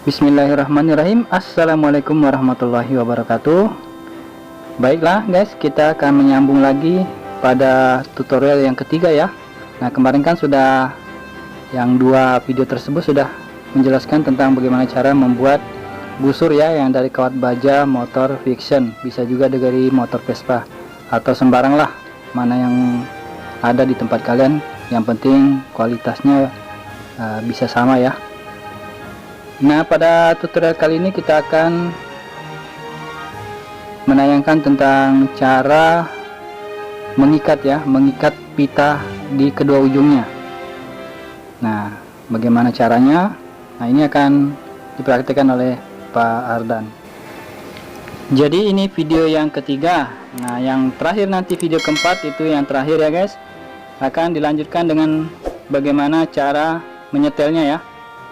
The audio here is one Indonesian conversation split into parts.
Bismillahirrahmanirrahim. Assalamualaikum warahmatullahi wabarakatuh. Baiklah guys, kita akan menyambung lagi pada tutorial yang ketiga ya. Nah, kemarin kan sudah yang dua video tersebut sudah menjelaskan tentang bagaimana cara membuat busur ya, yang dari kawat baja motor Vixion, bisa juga dari motor Vespa atau sembarang lah, mana yang ada di tempat kalian, yang penting kualitasnya bisa sama ya. Nah, pada tutorial kali ini kita akan menayangkan tentang cara mengikat ya, mengikat pita di kedua ujungnya. Nah, bagaimana caranya? Nah, ini akan dipraktikkan oleh Pak Ardan. Jadi ini video yang ketiga. Nah, yang terakhir nanti video keempat itu yang terakhir ya guys, akan dilanjutkan dengan bagaimana cara menyetelnya ya,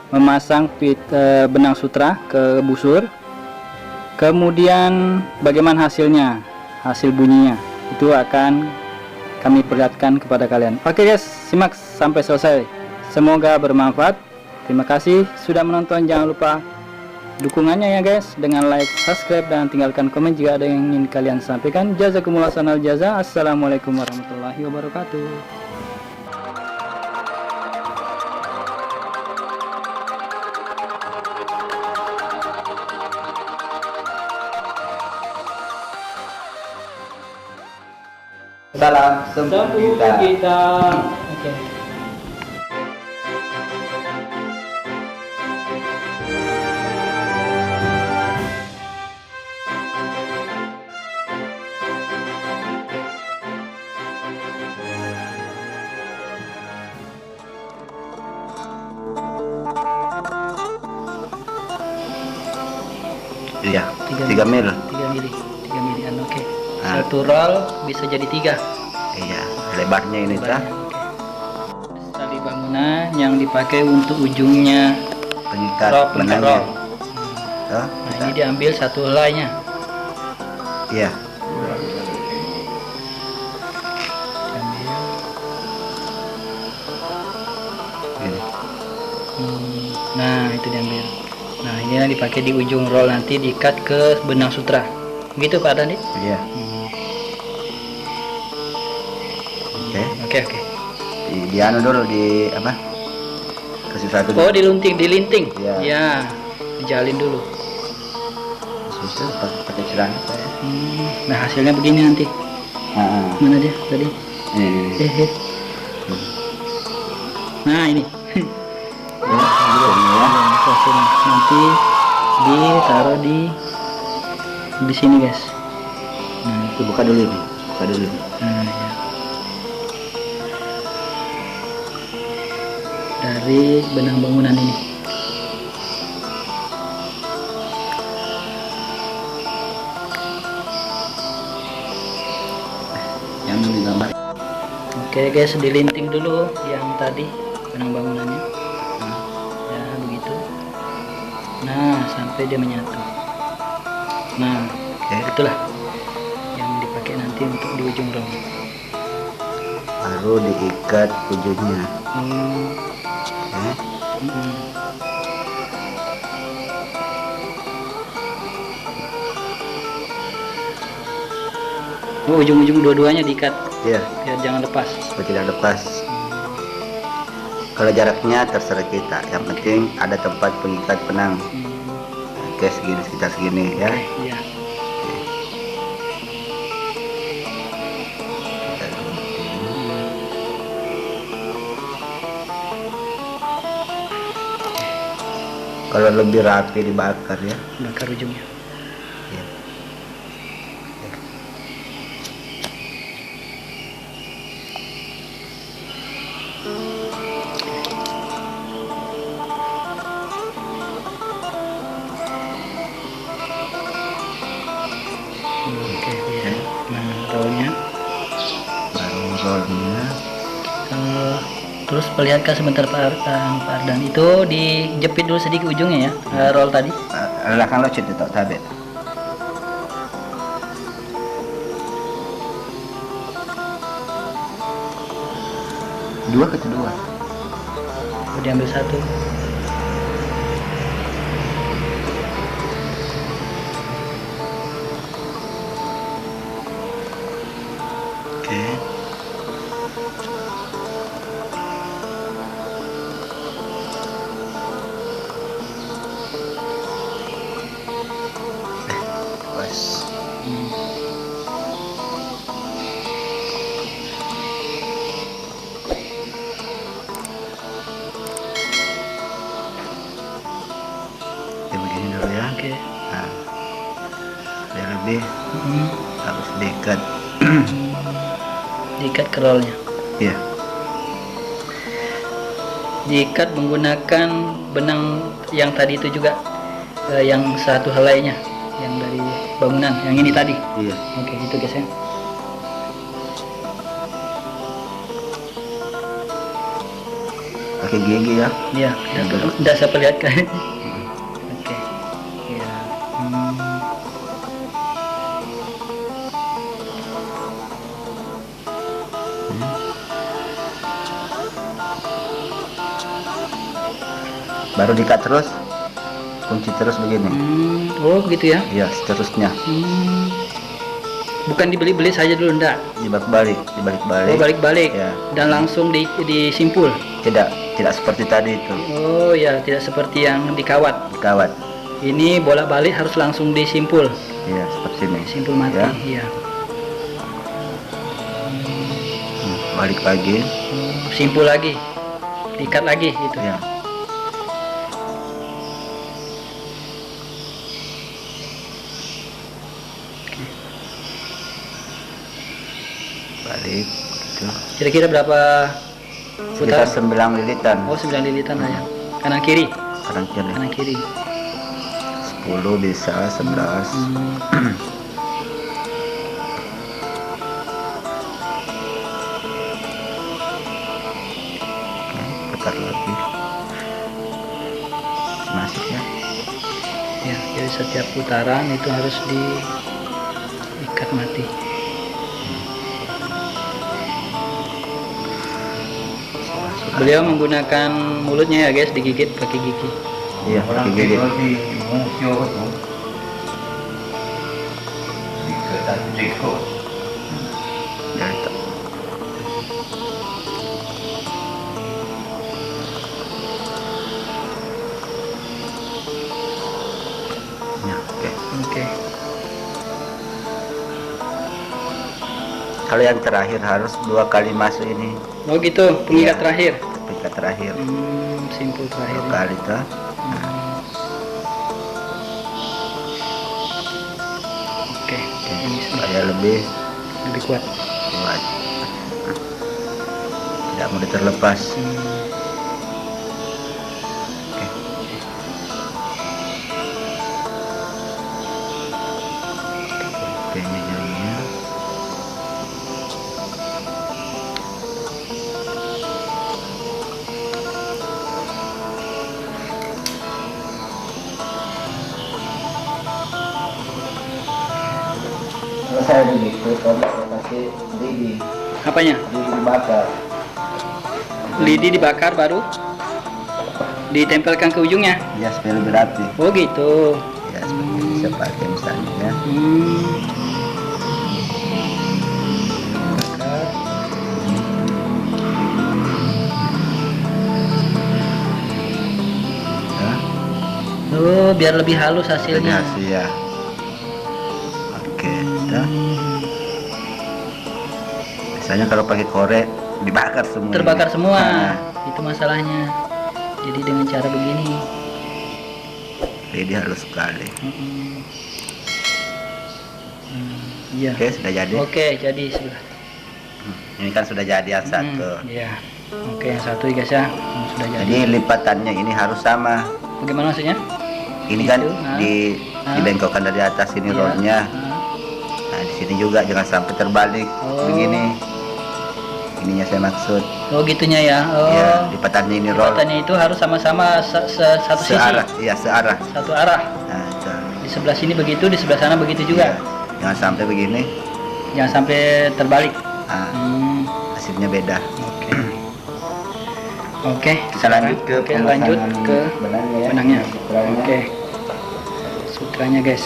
memasang benang sutra ke busur, kemudian bagaimana hasilnya, hasil bunyinya itu akan kami perlihatkan kepada kalian. Oke guys, simak sampai selesai, semoga bermanfaat. Terima kasih sudah menonton. Jangan lupa dukungannya ya guys, dengan like, subscribe, dan tinggalkan komen jika ada yang ingin kalian sampaikan. Jazakumullah sanal jaza. Assalamualaikum warahmatullahi wabarakatuh. Salam sempurna kita. Oke. Iya, 3 mil. 3 mili, 3 milian. Oke. Nah. Satu roll bisa jadi 3. Iya, lebarnya ini Lebarnya, tah. oke. Tali bangunan yang dipakai untuk ujungnya Pengikat roll, benangnya. roll. Tuh, Nah, ini diambil satu helainya. iya. Diambil. Ini. Nah, itu diambil. Nah, ini yang dipakai di ujung roll, nanti diikat ke benang sutra. Gitu Pak Dani? Iya. Oke. Oke. Di anu dulu di apa? Kasih satu. Oh, dilinting. Iya. Ya, dijalin dulu. Susah pakai celana. Nah, hasilnya begini nanti. Heeh. Mana dia tadi? Ini. Nah, ini. Ya. Nanti ditaruh di sini guys. Nah, Itu buka dulu ini. Buka dulu. nah ya. Dari benang bangunan ini. Yang digambar. Oke guys, dilinting dulu yang tadi benang bangunannya. Ya, begitu. Nah, sampai dia menyatu. Nah, Oke. itulah yang dipakai nanti untuk di ujung roll. Baru diikat ujungnya. Oke. Oh, ujung-ujung dua-duanya diikat Iya. biar jangan lepas. Supaya tidak lepas. Kalau jaraknya terserah kita, yang penting ada tempat pengikat benang. Oke, segini, sekitar segini ya. Iya. Kalau lebih rapi dibakar ya. Bakar ujungnya. Iya. Oke, iya. Nah, rollnya. Baru rollnya. Terus perlihatkan sebentar Pak Ardan, itu dijepit dulu sedikit ujungnya ya, roll tadi. Relakan lo cerita tak tabe. Dua ke kedua. Diambil satu. Ini dulu ya. Oke. Nah, biar lebih harus diikat. Diikat ke rollnya. Iya. Diikat menggunakan benang yang tadi itu juga, yang satu helainya, yang dari bangunan, yang ini tadi. Iya. Oke, itu guys ya. Pakai gigi ya. Iya, udah saya perlihatkan. Oke. Iya. Baru diikat terus, kunci terus begini. Oh gitu ya. Iya, seterusnya. Bukan dibeli-beli saja dulu, enggak. Dibalik-balik. Oh, balik-balik. Ya. Dan langsung disimpul. Tidak seperti tadi itu. Oh ya, tidak seperti yang dikawat. Dikawat. Ini bolak-balik harus langsung disimpul. Iya, seperti ini. Simpul mati. Ya. Iya. Balik lagi. Simpul lagi. Diikat lagi gitu. Ya. Balik gitu. Kira-kira berapa Sekitar putaran? 9 lilitan. Oh, 9 lilitan lah ya. Kanan kiri. Kanan kiri. Kanan kiri. 10 bisa, 11. Putar lagi. Masuk ya. Ya, jadi setiap putaran itu harus diikat mati. Beliau menggunakan mulutnya ya guys, digigit pakai gigi. Iya, pakai gigi. Ya, itu. Ya, oke. Oke. Kalau yang terakhir harus 2 kali masuk ini. Oh gitu, pengikat Iya. terakhir. Pengikat terakhir. Simpul terakhir. 2 kali tuh. Oke, ini Supaya lebih lebih kuat. kuat. Tidak mudah terlepas. Oke. Oke, ini jadinya. Kalau saya begitu, kalau saya kasih lidi Apanya? dibakar. Lidi dibakar baru ditempelkan ke ujungnya. Ya, supaya lebih rapi. Oh gitu. Ya, seperti ini bisa pakai misalnya ya. Bakar. Ya, Oh, biar lebih halus ini hasilnya. hasil ya. Oke, dah. Biasanya kalau pakai korek dibakar semua. Terbakar ini. semua. Nah, Itu masalahnya. Jadi dengan cara begini. jadi halus sekali. Iya. Oke, sudah jadi. Oke, jadi sudah. Ini kan sudah jadi yang satu. Iya. Oke, yang satu guys ya. Sudah jadi. Jadi lipatannya ini harus sama. Bagaimana maksudnya? Ini kan Gitu, dibengkokkan dari atas ini Iya. rollnya. Nah, di sini juga jangan sampai terbalik Oh. begini. Ininya saya maksud. Oh, gitunya ya. Oh. Ya, lipatannya ini roll Lipatannya itu harus sama-sama satu sisi. searah. Iya, searah. Satu arah. Nah, itu. Di sebelah sini begitu, di sebelah sana begitu juga. Iya. Jangan sampai begini. Jangan sampai terbalik. Nah, hasilnya beda. Oke. Oke, Kita lanjut ke oke, lanjut pemasangan ke benangnya ya. benangnya. Sutranya. Oke. Sutranya guys.